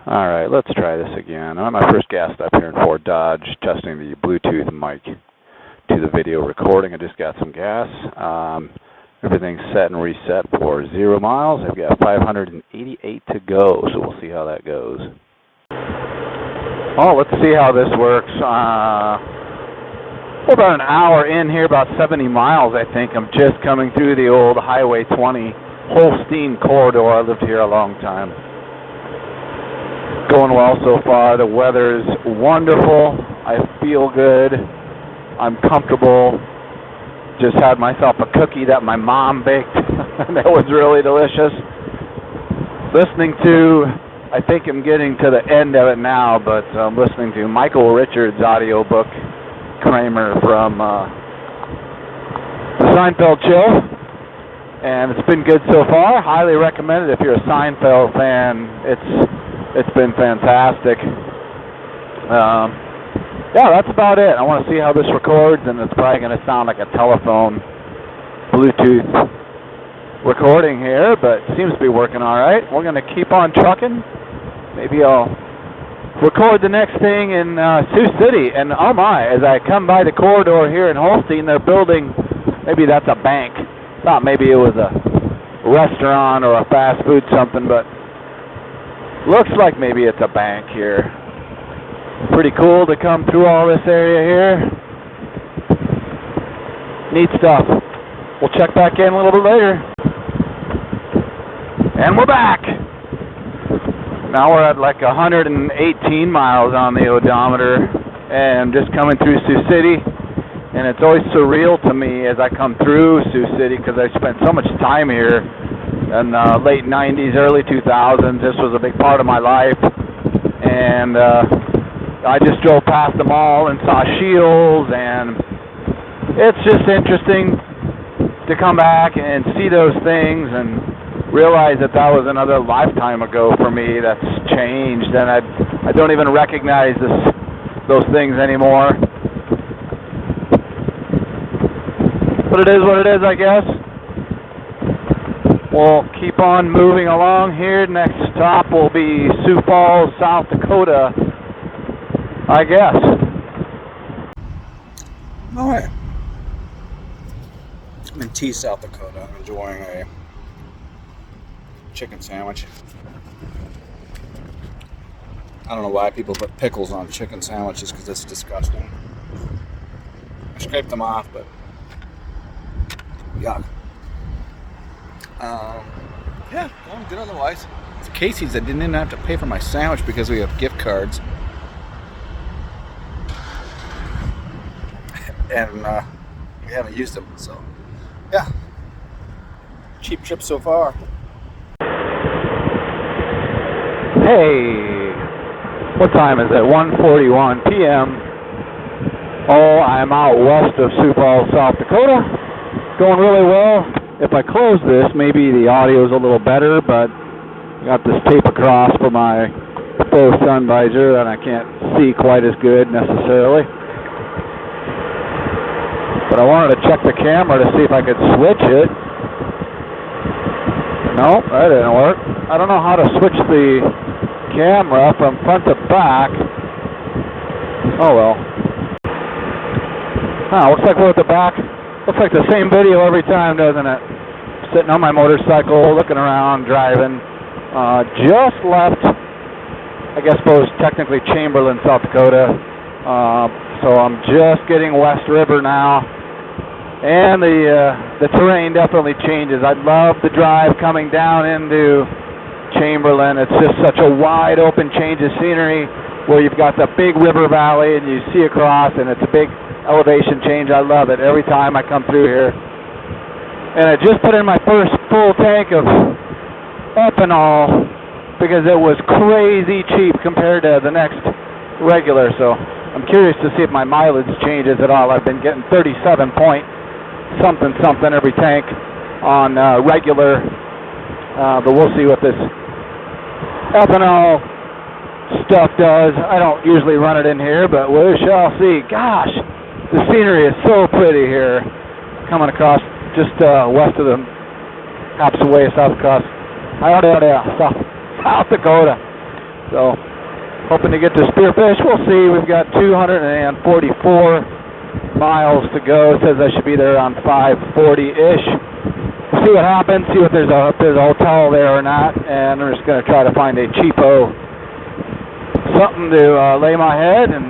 Alright, let's try this again. I'm at my first gas stop here in Fort Dodge, testing the Bluetooth mic to the video recording. I just got some gas. Everything's set and reset for 0 miles. I've got 588 to go, so we'll see how that goes. Oh, let's see how this works. We're about an hour in here, about 70 miles, I think. I'm just coming through the old Highway 20 Holstein corridor. I lived here a long time. Going well so far. The weather's wonderful. I feel good. I'm comfortable. Just had myself a cookie that my mom baked. That was really delicious. Listening to, I think I'm getting to the end of it now, but I'm listening to Michael Richards' audiobook, Kramer, from the Seinfeld show. And it's been good so far. Highly recommend it if you're a Seinfeld fan. It's been fantastic. Yeah, that's about it. I want to see how this records, and it's probably going to sound like a telephone Bluetooth recording here, but it seems to be working all right. We're going to keep on trucking. Maybe I'll record the next thing in Sioux City. And oh my, as I come by the corridor here in Holstein, they're building, maybe that's a bank. Thought maybe it was a restaurant or a fast food something, but looks like maybe it's a bank here. Pretty cool to come through all this area here. Neat stuff. We'll check back in a little bit later. And we're back. Now we're at like 118 miles on the odometer and just coming through Sioux City. And it's always surreal to me as I come through Sioux City because I spent so much time here in the late 90s, early 2000s. This was a big part of my life. And I just drove past the mall and saw Shields, and it's just interesting to come back and see those things and realize that that was another lifetime ago for me that's changed, and I don't even recognize those things anymore. But it is what it is, I guess. We'll keep on moving along here. Next stop will be Sioux Falls, South Dakota, I guess. All right. I'm in T, South Dakota. I'm enjoying a chicken sandwich. I don't know why people put pickles on chicken sandwiches because it's disgusting. I scraped them off, but yuck. Yeah, going good otherwise. It's Casey's. I didn't even have to pay for my sandwich because we have gift cards. And we haven't used them, so yeah. Cheap trip so far. Hey, what time is it? 1:41 p.m. Oh, I'm out west of Sioux Falls, South Dakota. Going really well. If I close this, maybe the audio is a little better, but I got this tape across for my faux sun visor and I can't see quite as good necessarily. But I wanted to check the camera to see if I could switch it. No, that didn't work. I don't know how to switch the camera from front to back. Oh well. Looks like we're at the back. Looks like the same video every time, doesn't it? Sitting on my motorcycle, looking around, driving. Just left, I guess, technically Chamberlain, South Dakota. So I'm just getting West River now. And the terrain definitely changes. I love the drive coming down into Chamberlain. It's just such a wide open change of scenery where you've got the big river valley and you see across, and it's a big elevation change. I love it every time I come through here. And I just put in my first full tank of ethanol because it was crazy cheap compared to the next regular. So I'm curious to see if my mileage changes at all. I've been getting 37 point something every tank on regular, but we'll see what this ethanol stuff does. I don't usually run it in here, but we shall see. Gosh, the scenery is so pretty here. Coming across just west of the South Dakota. So, hoping to get to spearfish. We'll see. We've got 244 miles to go. It says I should be there around 5:40-ish. We'll see what happens, see if there's a hotel there or not, and I'm just going to try to find a cheapo something to lay my head, and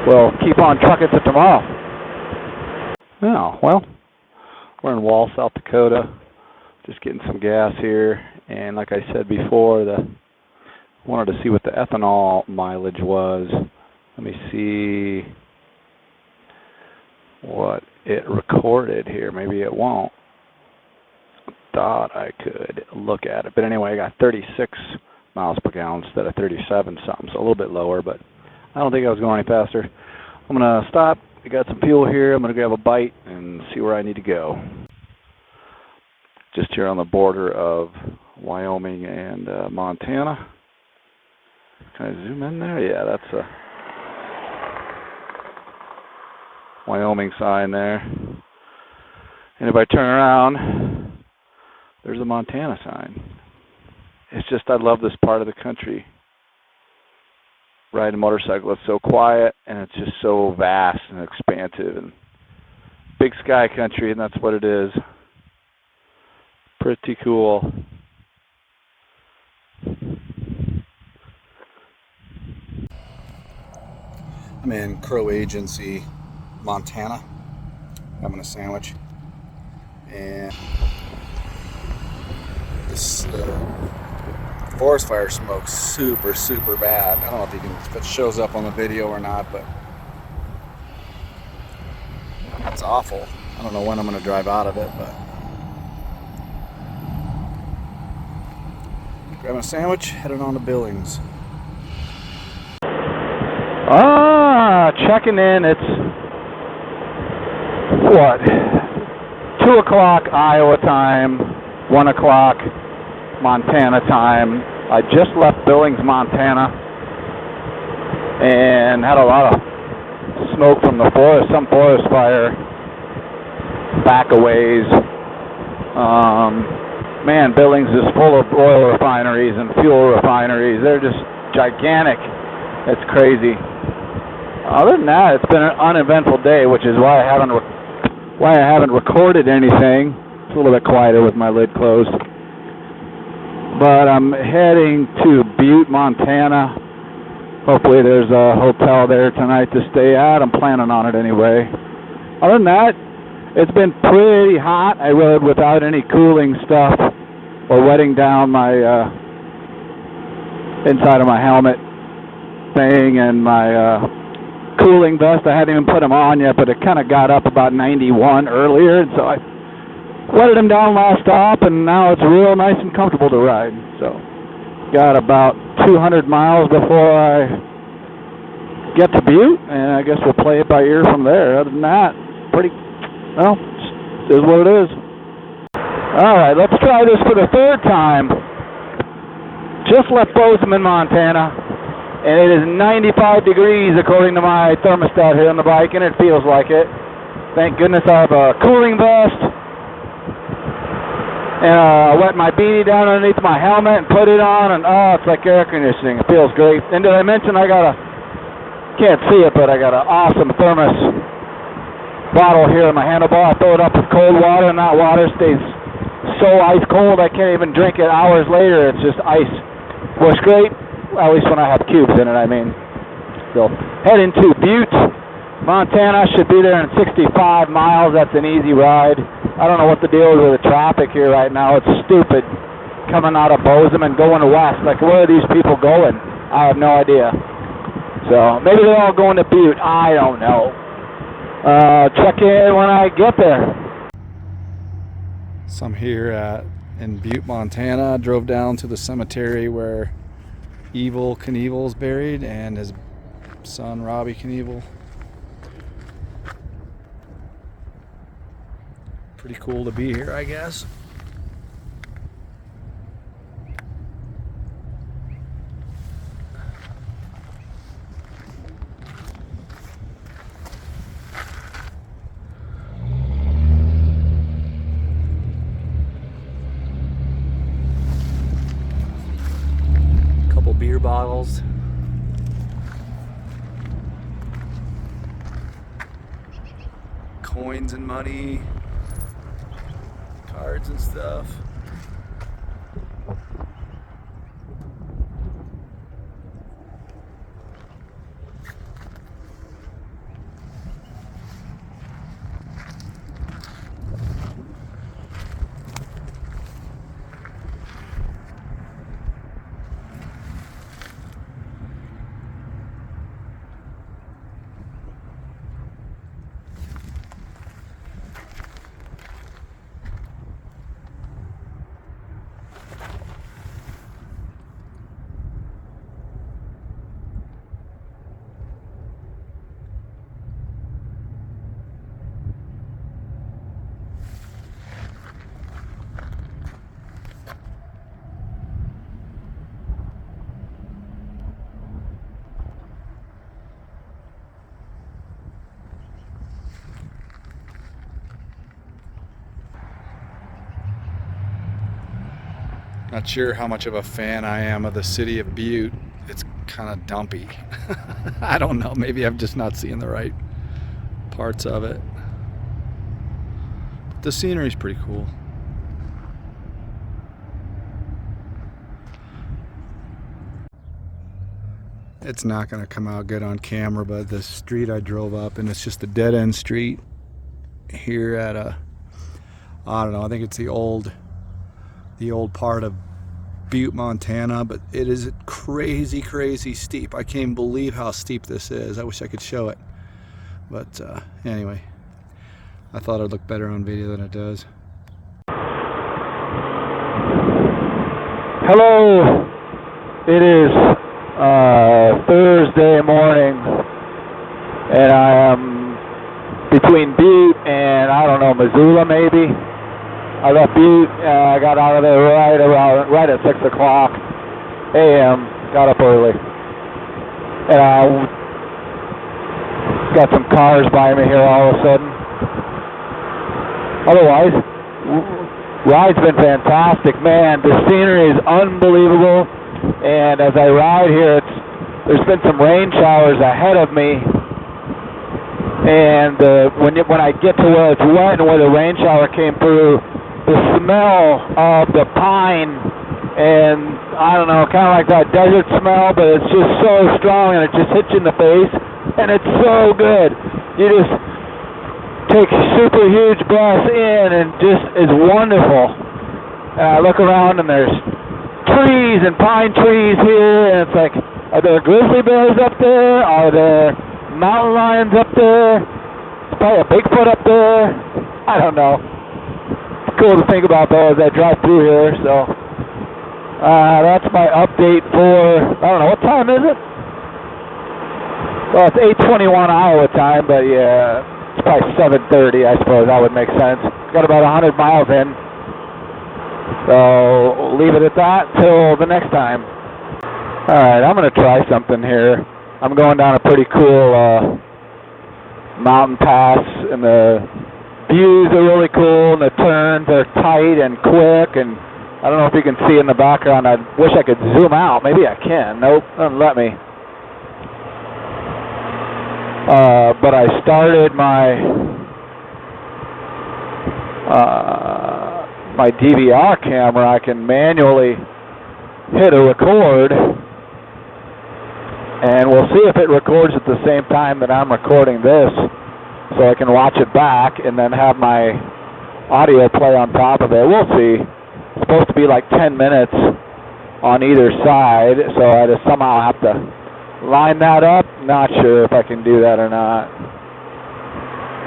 we'll keep on trucking to tomorrow. Oh, well, we're in Wall, South Dakota, just getting some gas here, and like I said before, wanted to see what the ethanol mileage was. Let me see what it recorded here. Maybe it won't. Thought I could look at it. But anyway, I got 36 miles per gallon instead of 37 something, so a little bit lower, but I don't think I was going any faster. I'm going to stop. I got some fuel here. I'm going to grab a bite and see where I need to go. Just here on the border of Wyoming and Montana. Can I zoom in there? Yeah, that's a Wyoming sign there. And if I turn around, there's a Montana sign. It's just, I love this part of the country. Riding a motorcycle, it's so quiet and it's just so vast and expansive and big sky country, and that's what it is. Pretty cool. I'm in Crow Agency, Montana, having a sandwich, and this forest fire smoke's super bad. I don't know if it shows up on the video or not, but it's awful. I don't know when I'm going to drive out of it, but grabbing a sandwich, heading on to Billings. Checking in. It's what? 2 o'clock Iowa time, 1 o'clock Montana time. I just left Billings, Montana, and had a lot of smoke from the forest, some forest fire back a ways. Man, Billings is full of oil refineries and fuel refineries. They're just gigantic. It's crazy. Other than that, it's been an uneventful day, which is why I haven't recorded anything. It's a little bit quieter with my lid closed. But I'm heading to Butte, Montana. Hopefully there's a hotel there tonight to stay at. I'm planning on it anyway. Other than that, it's been pretty hot. I rode without any cooling stuff or wetting down my inside of my helmet thing and my cooling vest. I hadn't even put them on yet, but it kind of got up about 91 earlier, and so I wetted them down last stop, and now it's real nice and comfortable to ride. So, got about 200 miles before I get to Butte, and I guess we'll play it by ear from there. Other than that, well, it is what it is. Alright, let's try this for the third time. Just left Bozeman, Montana, and it is 95 degrees according to my thermostat here on the bike, and it feels like it. Thank goodness I have a cooling vest. And I wet my beanie down underneath my helmet and put it on, and oh, it's like air conditioning. It feels great. And did I mention I can't see it, but I got an awesome thermos bottle here in my handlebar. I fill it up with cold water, and that water stays so ice cold I can't even drink it hours later. It's just ice. Works great, at least when I have cubes in it, I mean. So, heading to Butte, Montana. Should be there in 65 miles. That's an easy ride. I don't know what the deal is with the traffic here right now. It's stupid coming out of Bozeman going west. Like, where are these people going? I have no idea. So, maybe they're all going to Butte. I don't know. Check in when I get there. So I'm here in Butte, Montana. I drove down to the cemetery where Evel Knievel's buried and his son Robbie Knievel. Pretty cool to be here, I guess. bottles. Coins and money. Cards and stuff. Not sure how much of a fan I am of the city of Butte. It's kind of dumpy. I don't know. Maybe I'm just not seeing the right parts of it. But the scenery's pretty cool. It's not going to come out good on camera, but the street I drove up, and it's just a dead-end street here at I don't know, I think it's the old part of Butte, Montana, but it is crazy, crazy steep. I can't even believe how steep this is. I wish I could show it. But anyway, I thought it'd look better on video than it does. Hello, it is Thursday morning, and I am between Butte and, I don't know, Missoula maybe. I left Butte, I got out of there right at 6 o'clock a.m., got up early. And I got some cars by me here all of a sudden. Otherwise, ride's been fantastic. Man, the scenery is unbelievable. And as I ride here, there's been some rain showers ahead of me. And when I get to where it's wet and where the rain shower came through, the smell of the pine and, I don't know, kind of like that desert smell, but it's just so strong and it just hits you in the face, and it's so good. You just take super huge breaths in and just is wonderful. And I look around and there's trees and pine trees here, and it's like, are there grizzly bears up there? Are there mountain lions up there? There's probably a Bigfoot up there. I don't know. Cool to think about though as I drive through here. So that's my update for, I don't know, what time is it? Well, it's 8:21 Iowa time, but yeah, it's probably 7:30, I suppose. That would make sense. Got about 100 miles in, so we'll leave it at that till the next time. All right, I'm gonna try something here. I'm going down a pretty cool mountain pass, and the views are really cool, and the turns are tight and quick, and I don't know if you can see in the background. I wish I could zoom out. Maybe I can. Nope, doesn't let me. But I started my my DVR camera. I can manually hit a record, and we'll see if it records at the same time that I'm recording this, so I can watch it back and then have my audio play on top of it. We'll see. It's supposed to be like 10 minutes on either side, so I just somehow have to line that up. Not sure if I can do that or not.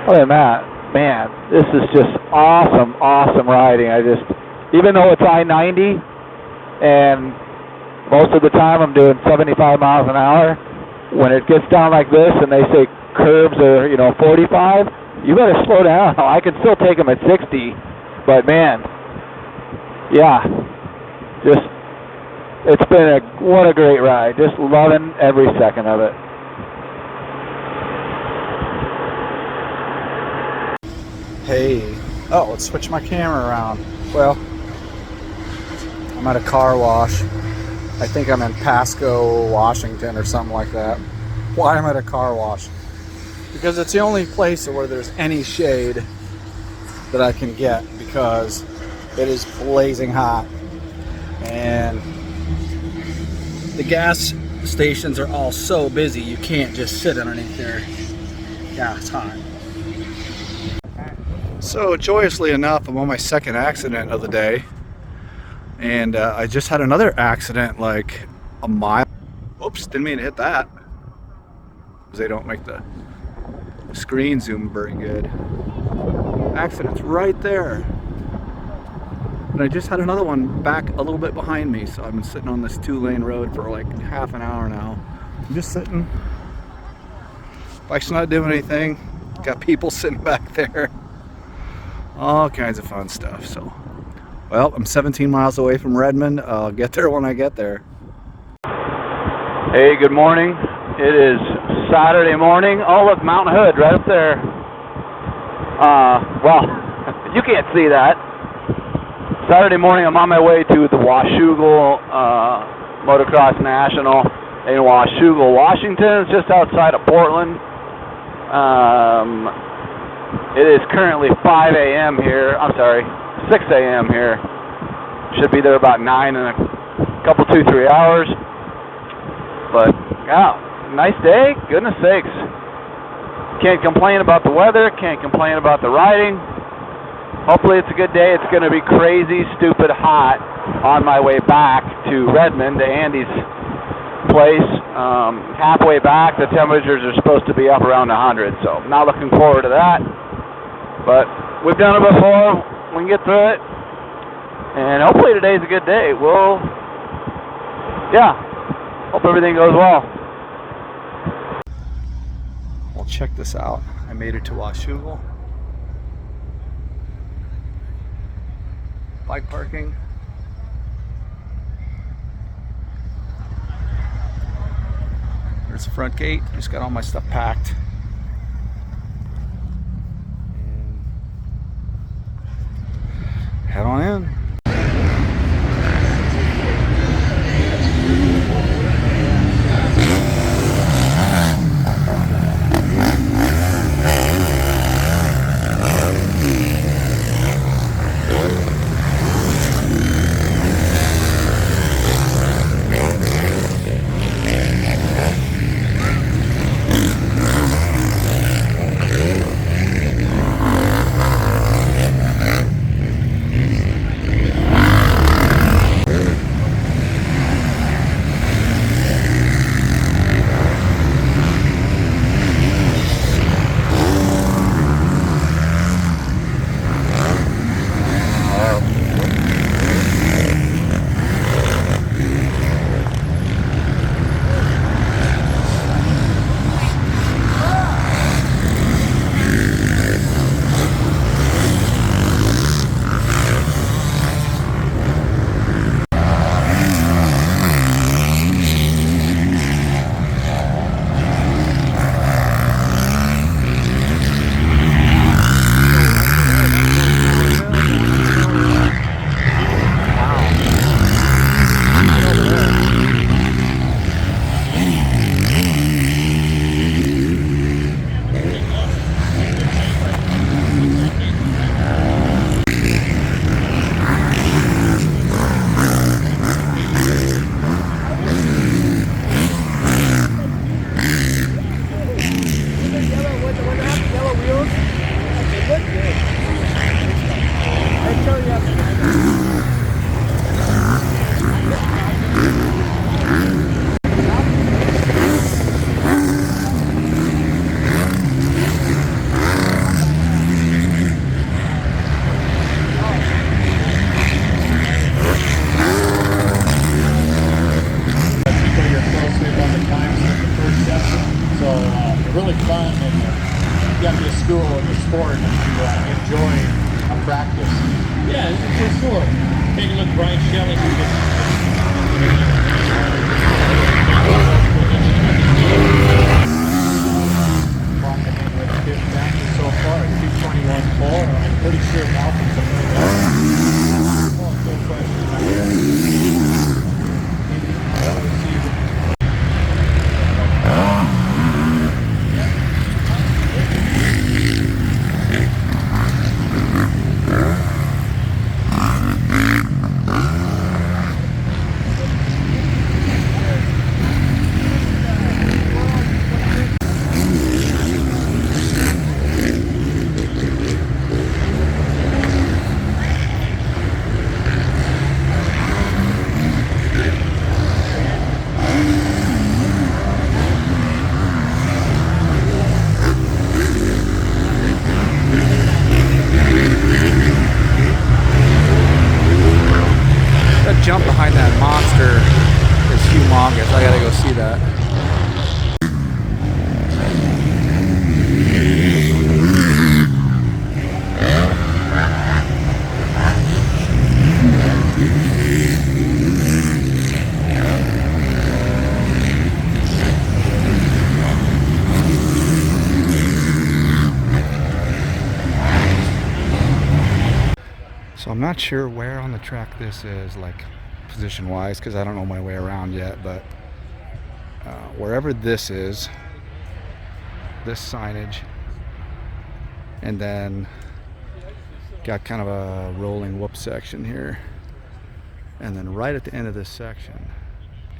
Other than that, man, this is just awesome, awesome riding. Even though it's I-90, and most of the time I'm doing 75 miles an hour, when it gets down like this and they say curbs are, 45, you better slow down. I can still take them at 60, but man, yeah, it's been what a great ride. Just loving every second of it. Hey, let's switch my camera around. Well, I'm at a car wash. I think I'm in Pasco, Washington or something like that. Why I'm at a car wash? Because it's the only place where there's any shade that I can get, because it is blazing hot. And the gas stations are all so busy, you can't just sit underneath there. Yeah, it's hot. So joyously enough, I'm on my second accident of the day. And I just had another accident like a mile. Oops, didn't mean to hit that. Because they don't make the screen zoom very good. Accident's right there. And I just had another one back a little bit behind me. So I've been sitting on this 2-lane road for like half an hour now. I'm just sitting. Bike's not doing anything. Got people sitting back there. All kinds of fun stuff. So, well, I'm 17 miles away from Redmond. I'll get there when I get there. Hey, good morning. It is Saturday morning. Oh, look, Mount Hood right up there. Well, you can't see that. Saturday morning, I'm on my way to the Washougal Motocross National in Washougal, Washington. It's just outside of Portland. It is currently 5 a.m. here. I'm sorry, 6 a.m. here. Should be there about 9 in a couple, 2-3 hours. But yeah, nice day. Goodness sakes. Can't complain about the weather. Can't complain about the riding. Hopefully it's a good day. It's going to be crazy, stupid hot on my way back to Redmond, to Andy's place. Halfway back, the temperatures are supposed to be up around 100, so not looking forward to that. But we've done it before. We can get through it. And hopefully today's a good day. Hope everything goes well. Well, check this out. I made it to Washougal. Bike parking. There's the front gate. Just got all my stuff packed. And head on in. Really fun, and you got to be a school in the sport to enjoy a practice. Yeah, it's cool. Take a look, Brian Shelley. So far, it's 221.4. I'm pretty sure Malcolm's a little better. Oh, so fresh. So I gotta go see that. So I'm not sure where on the track this is, like position wise, because I don't know my way around yet, but wherever this is, this signage, and then got kind of a rolling whoop section here, and then right at the end of this section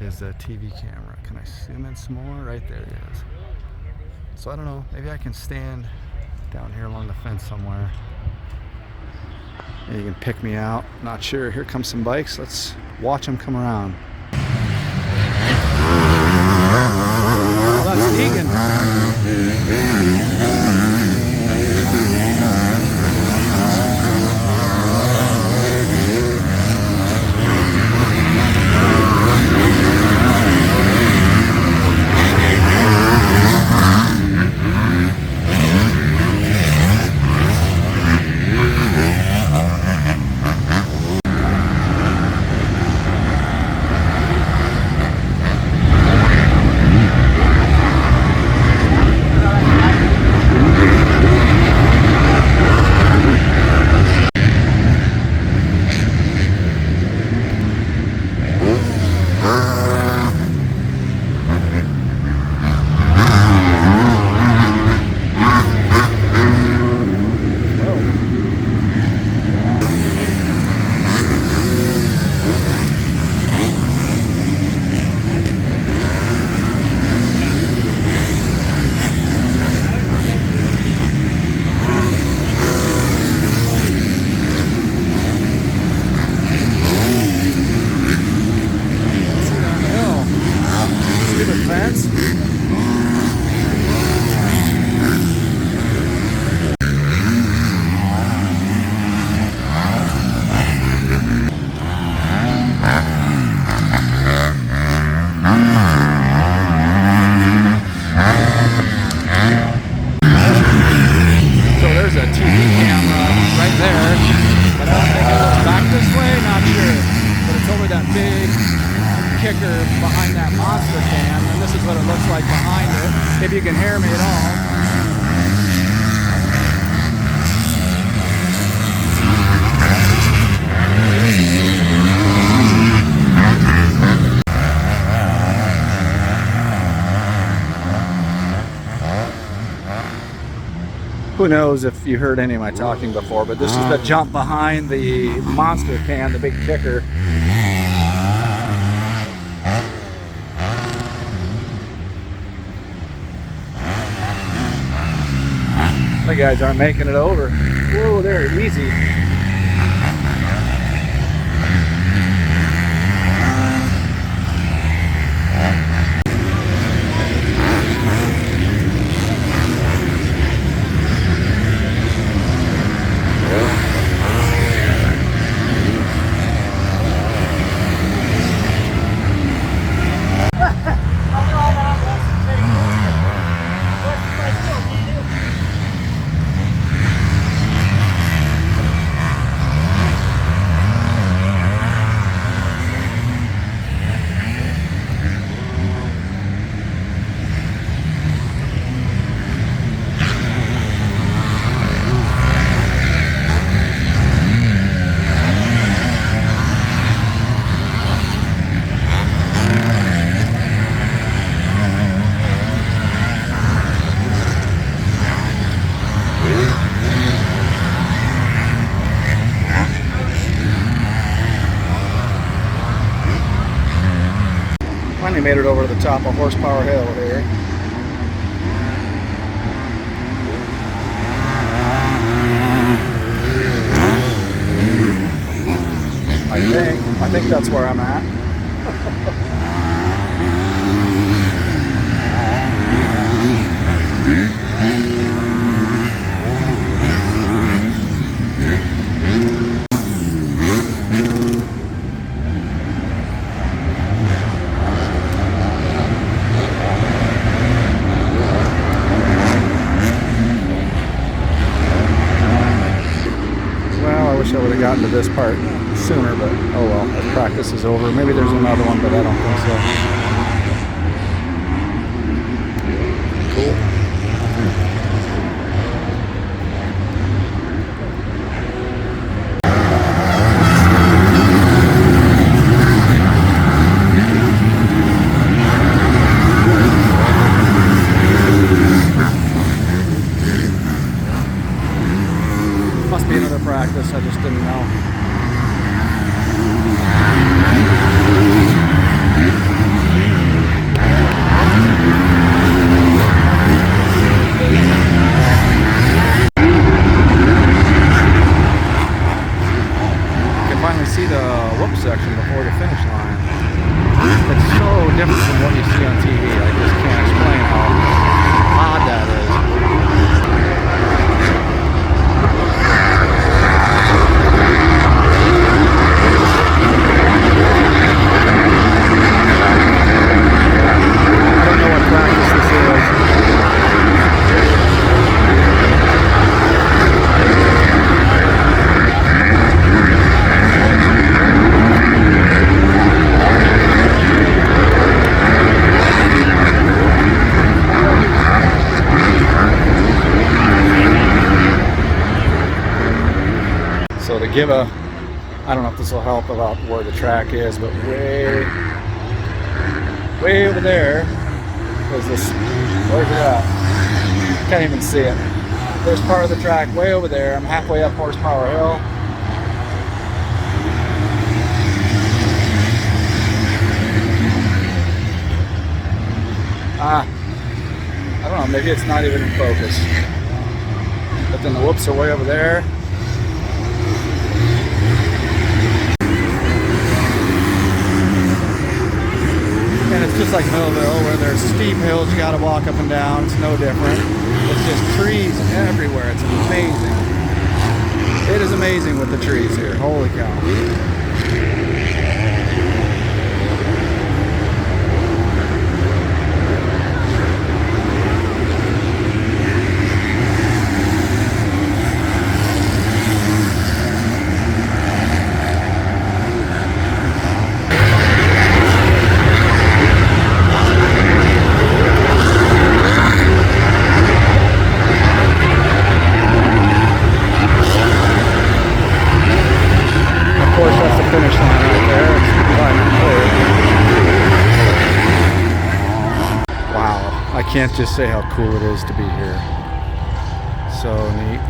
is the TV camera. Can I zoom in some more? Right there it is. So I don't know, maybe I can stand down here along the fence somewhere. You can pick me out. Not sure. Here comes some bikes. Let's watch them come around. Oh, that's Egan. Kicker behind that monster can, and this is what it looks like behind it, if you can hear me at all. Who knows if you heard any of my talking before, but this is the jump behind the monster can, the big kicker. The guys aren't making it over. Whoa, they're easy. Finally made it over to the top of Horsepower Hill here. I think that's where I'm at. gotten to this part sooner, but oh well, if practice is over. Maybe there's another one, but I don't think so. Cool. Must be another practice, I just didn't know. You can finally see the whoop section before the finish line. It's so different from what you see on TV. I just can't explain how odd that is. I don't know what practice this is. So to give a, I don't know if this will help about where the track is, but way over there is this, where's it at? Can't even see it. There's part of the track way over there. I'm halfway up Horsepower Hill. I don't know, maybe it's not even in focus. But then the whoops are way over there. And it's just like Millville, where there's steep hills you gotta walk up and down. It's no different. It's just trees everywhere. It's amazing. It is amazing with the trees here. Holy cow. Finish line right there. It's wow, I can't just say how cool it is to be here. So neat.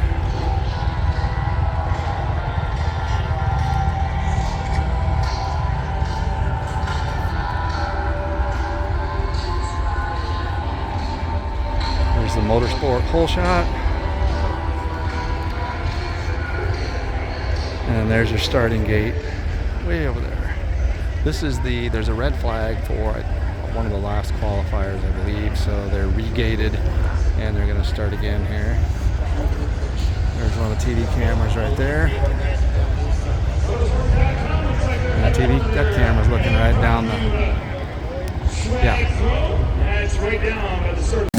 There's the motorsport pole shot. And there's your starting gate. Way over there. This is there's a red flag for one of the last qualifiers, I believe, so they're regated and they're going to start again here. There's one of the TV cameras right there. And that camera's looking right down the, yeah. It's right down by the circle.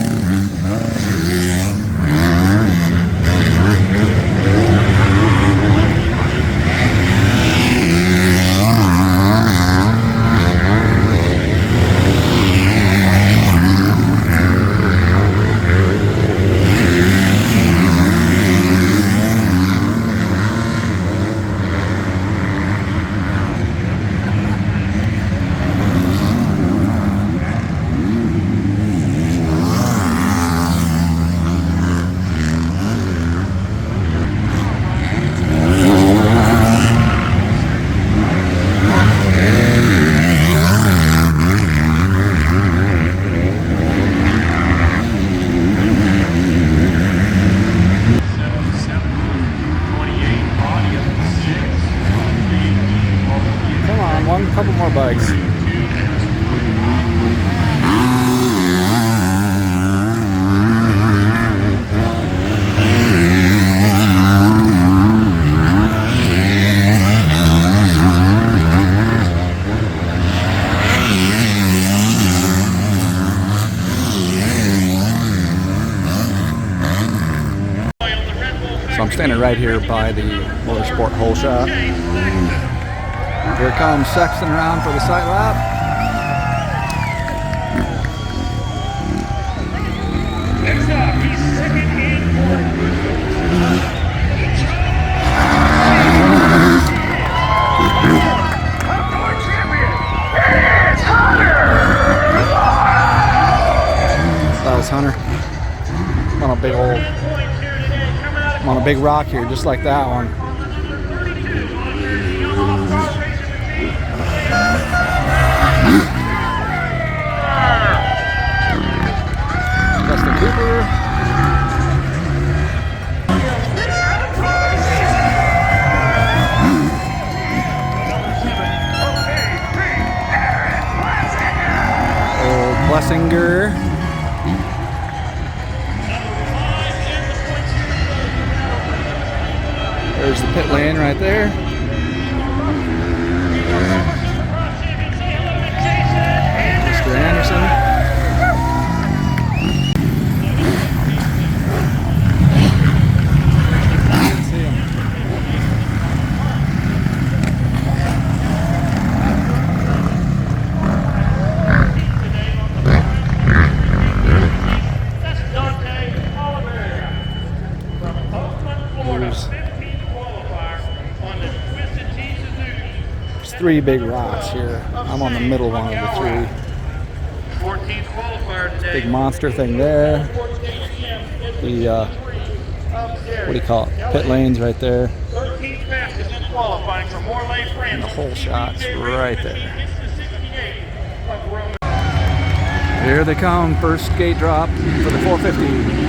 So I'm standing right here by the motorsport hole shot. Here comes Sexton around for the sight lap. Next up, he's second in fourth. That was Hunter. I'm on a big hole. I'm on a big rock here, just like that one. Justin Cooper. Old Blessinger. There's the pit lane right there. Mr. Anderson. Didn't see him. There's three big rocks here. I'm on the middle one of the three. 14th qualifier today. Big monster thing there. The what do you call it? Pit lanes right there. 13th fastest in qualifying from Morlaix, France. And the hole shots right there. Here they come. First gate drop for the 450.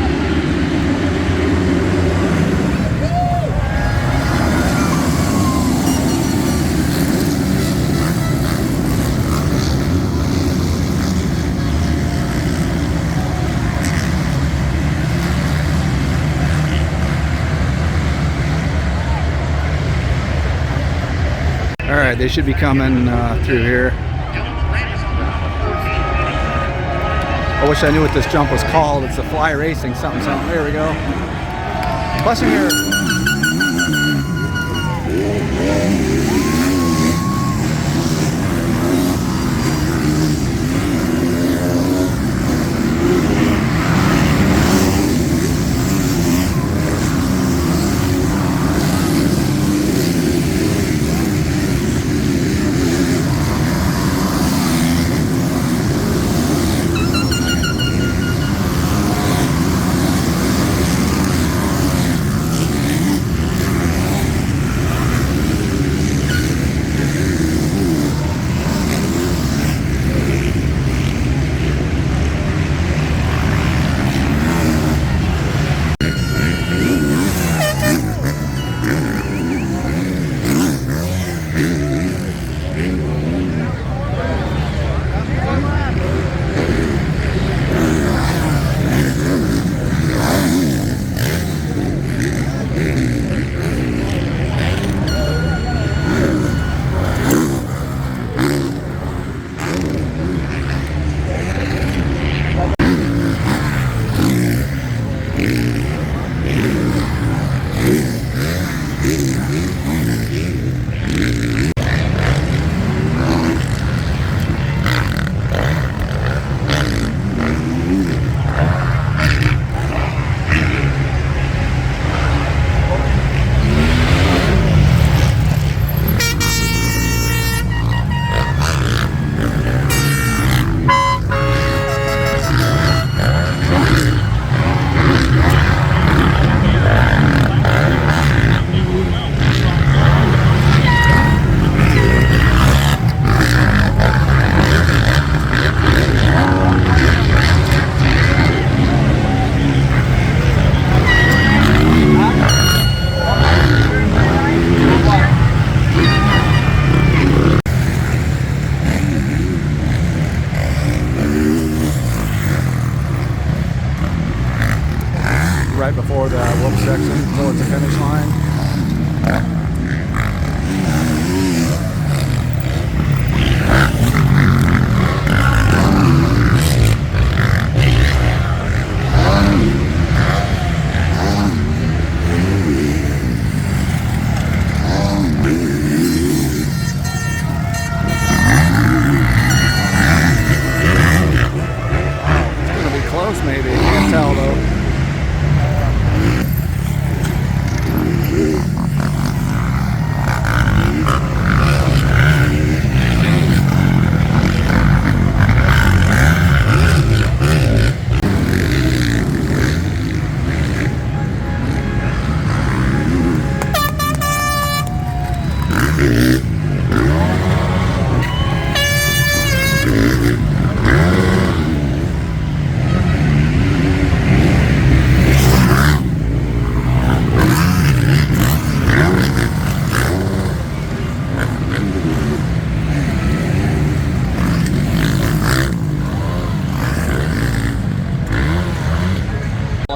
All right, they should be coming through here. I wish I knew what this jump was called. It's a fly racing something. There we go. Blessinger. Right before the whoop section towards the finish line.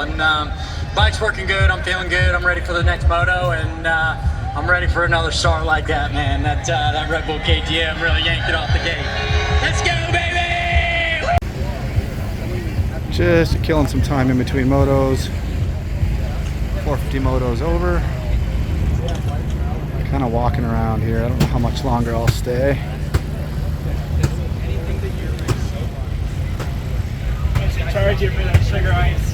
And bike's working good. I'm feeling good. I'm ready for the next moto, and I'm ready for another start like that, man. That Red Bull KTM really yanked it off the gate. Let's go, baby! Just killing some time in between motos. 450 motos over. Kind of walking around here. I don't know how much longer I'll stay. Charge you for that sugar ice.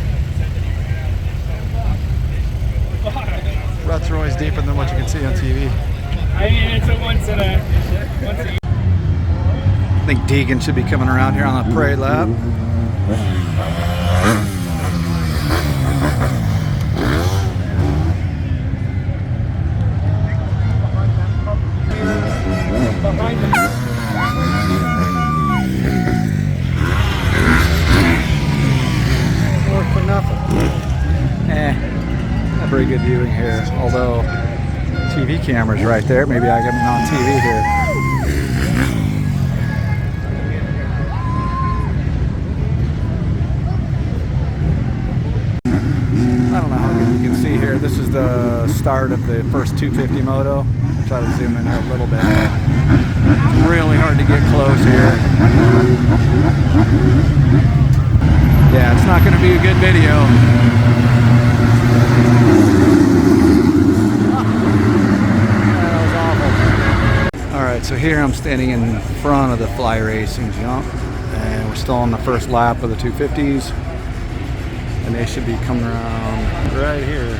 Ruts are always deeper than what you can see on TV. I mean, it's a once a year. I think Deegan should be coming around here on the parade lap. Work for nothing. Not very good viewing here, although TV camera's right there. Maybe I get it on TV here. I don't know how good you can see here. This is the start of the first 250 moto. I'll try to zoom in here a little bit. It's really hard to get close here. Yeah, it's not going to be a good video. That was awful. Alright, so here I'm standing in front of the fly racing jump, and we're still on the first lap of the 250s, and they should be coming around right here.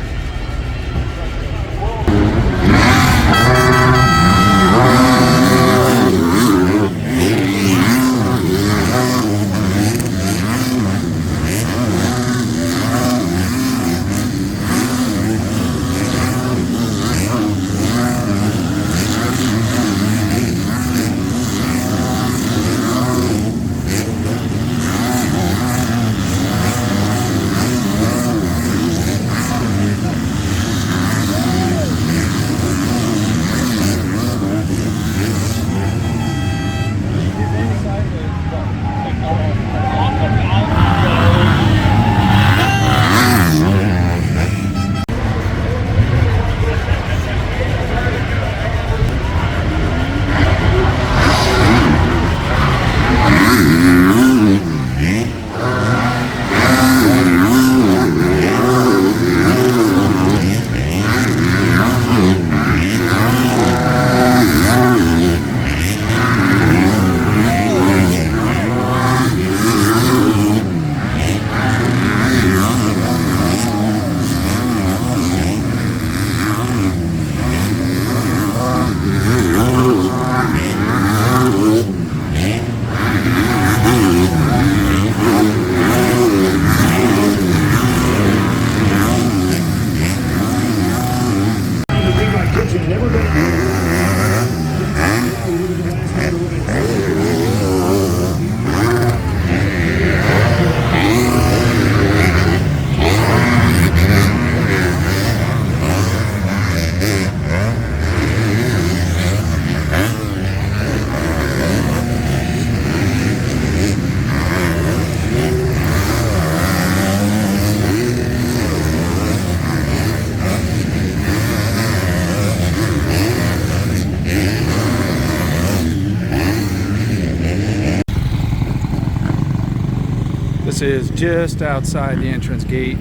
This is just outside the entrance gate.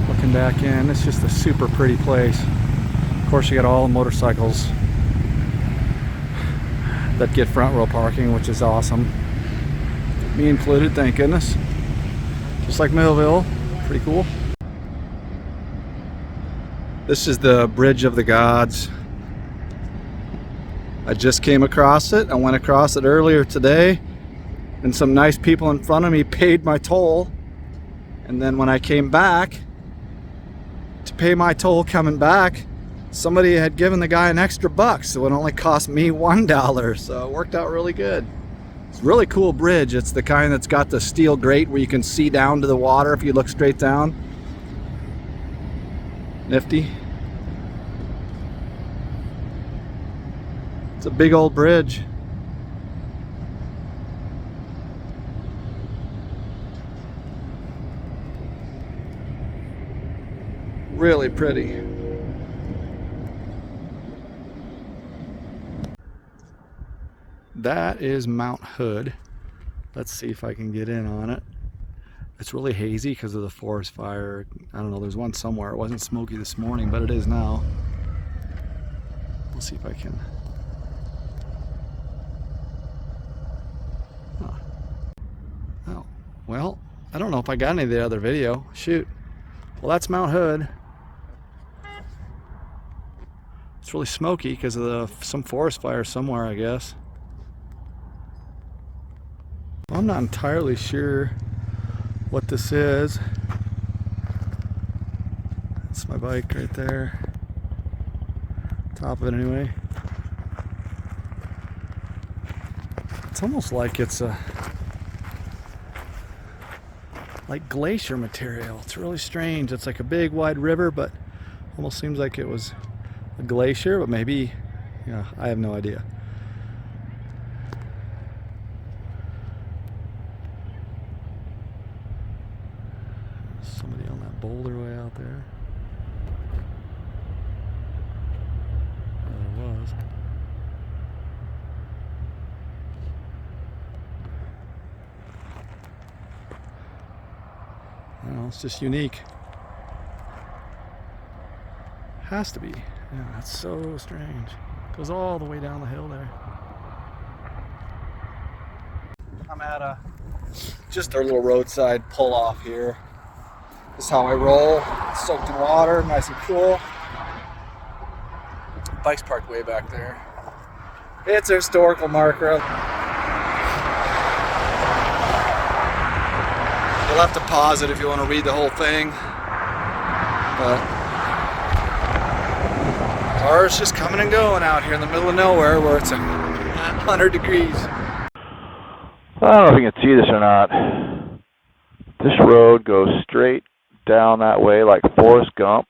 Looking back in, it's just a super pretty place. Of course, you got all the motorcycles that get front row parking, which is awesome. Me included, thank goodness. Just like Millville, pretty cool. This is the Bridge of the Gods. I just came across it. I went across it earlier today, and some nice people in front of me paid my toll. And then when I came back to pay my toll coming back, somebody had given the guy an extra buck, so it only cost me $1, so it worked out really good. It's a really cool bridge. It's the kind that's got the steel grate where you can see down to the water if you look straight down. Nifty. It's a big old bridge. really pretty. That is Mount Hood. Let's see if I can get in on it. It's really hazy because of the forest fire. I don't know, there's one somewhere. It wasn't smoky this morning, but it is now. We'll see if I can. Huh. Oh, well, I don't know if I got any of the other video. Shoot. Well, that's Mount Hood. It's really smoky because of some forest fire somewhere, I guess. I'm not entirely sure what this is. That's my bike right there. Top of it anyway. It's almost like it's a like glacier material. It's really strange. It's like a big wide river, but almost seems like it was a glacier, but maybe, yeah, I have no idea. Somebody on that boulder way out there. There was. I don't know, it's just unique. Has to be. Yeah, that's so strange. Goes all the way down the hill there. I'm at just our little roadside pull off here. This is how I roll. It's soaked in water, nice and cool. Bike's parked way back there. It's a historical marker. You'll have to pause it if you want to read the whole thing. But cars just coming and going out here in the middle of nowhere where it's 100 degrees. I don't know if you can see this or not. This road goes straight down that way like Forrest Gump.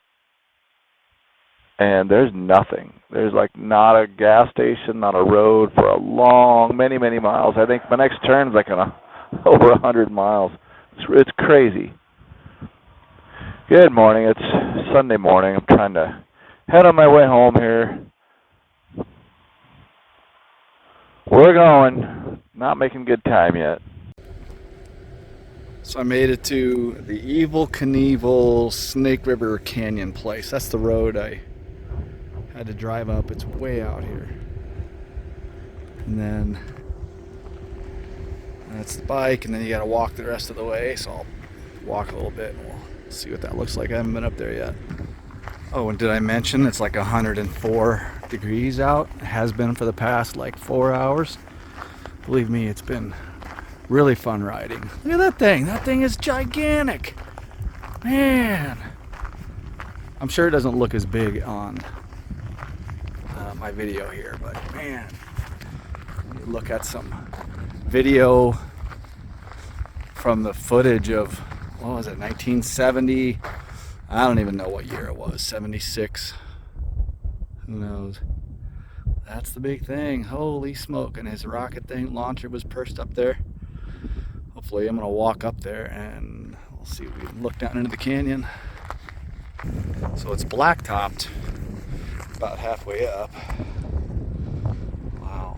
And there's nothing. There's like not a gas station, not a road for a long, many miles. I think my next turn's like over 100 miles. It's crazy. Good morning. It's Sunday morning. I'm trying to head on my way home here. We're going. Not making good time yet. So I made it to the Evel Knievel Snake River Canyon place. That's the road I had to drive up. It's way out here. And then that's the bike, and then you gotta walk the rest of the way. So I'll walk a little bit and we'll see what that looks like. I haven't been up there yet. Oh, and did I mention it's like 104 degrees out? It has been for the past like 4 hours. Believe me, it's been really fun riding. Look at that thing. That thing is gigantic. Man. I'm sure it doesn't look as big on my video here, but man, look at some video from the footage of, what was it, 1970? I don't even know what year it was, 76. Who knows? That's the big thing. Holy smoke. And his rocket thing launcher was perched up there. Hopefully I'm going to walk up there and we'll see if we can look down into the canyon. So it's blacktopped about halfway up. Wow.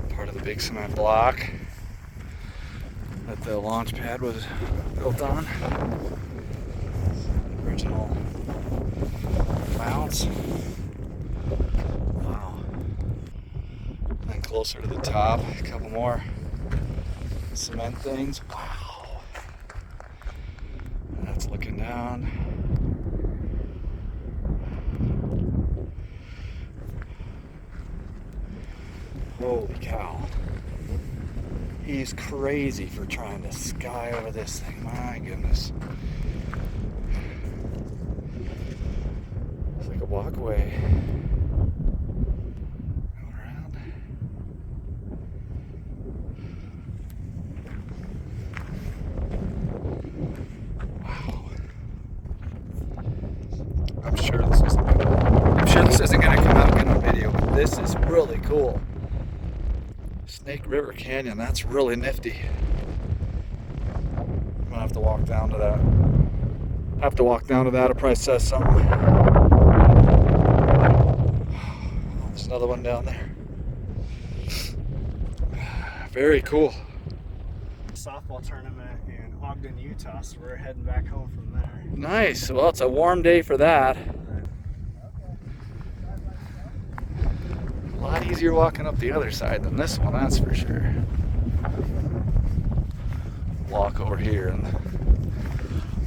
Part of the big cement block that the launch pad was built on. Original mounts. Wow. And closer to the top, a couple more cement things. Wow. That's looking down. Holy cow. He's crazy for trying to sky over this thing. My goodness. It's like a walkway. Go around. Wow. I'm sure this isn't gonna come out in a video, but this is really cool. Snake River Canyon, that's really nifty. I'm gonna have to walk down to that. It probably says something. There's another one down there. Very cool. Softball tournament in Ogden, Utah, so we're heading back home from there. Nice. Well, it's a warm day for that. A lot easier walking up the other side than this one, that's for sure. Walk over here and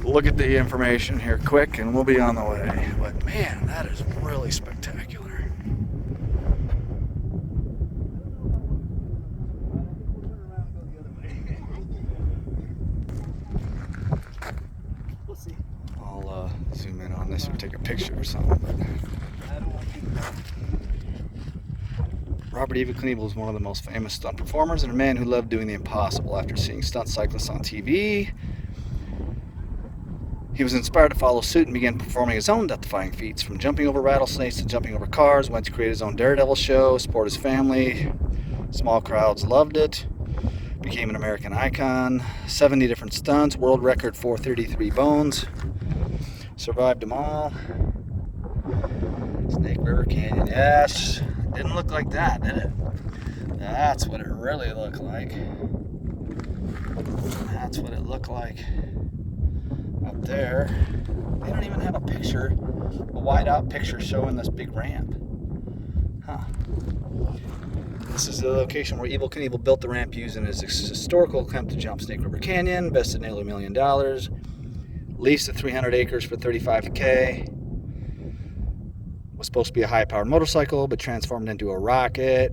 look at the information here quick and we'll be on the way. But man, that is really spectacular. We'll see. I'll zoom in on this or take a picture or something. But Robert Evel Knievel is one of the most famous stunt performers and a man who loved doing the impossible. After seeing stunt cyclists on TV, he was inspired to follow suit and began performing his own death-defying feats. From jumping over rattlesnakes to jumping over cars, went to create his own Daredevil show, support his family. Small crowds loved it. Became an American icon. 70 different stunts, world record 433 bones. Survived them all. Snake River Canyon, yes. Didn't look like that, did it? That's what it really looked like. That's what it looked like up there. They don't even have a picture, a wide out picture showing this big ramp. Huh. This is the location where Evel Knievel built the ramp using his historical attempt to jump Snake River Canyon, invested nearly $1 million, leased 300 acres for $35K. Was supposed to be a high-powered motorcycle, but transformed into a rocket.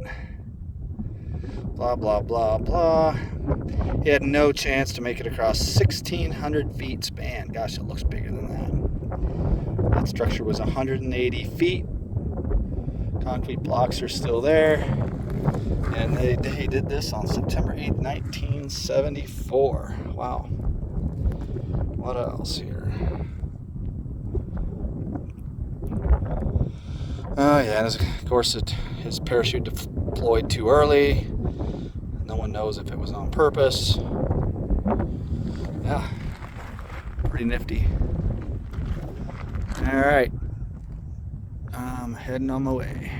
Blah, blah, blah, blah. He had no chance to make it across 1,600 feet span. Gosh, it looks bigger than that. That structure was 180 feet. Concrete blocks are still there. And they did this on September 8th, 1974. Wow. What else here? Oh yeah, and of course his parachute deployed too early. No one knows if it was on purpose. Yeah, pretty nifty. All right, I'm heading on my way.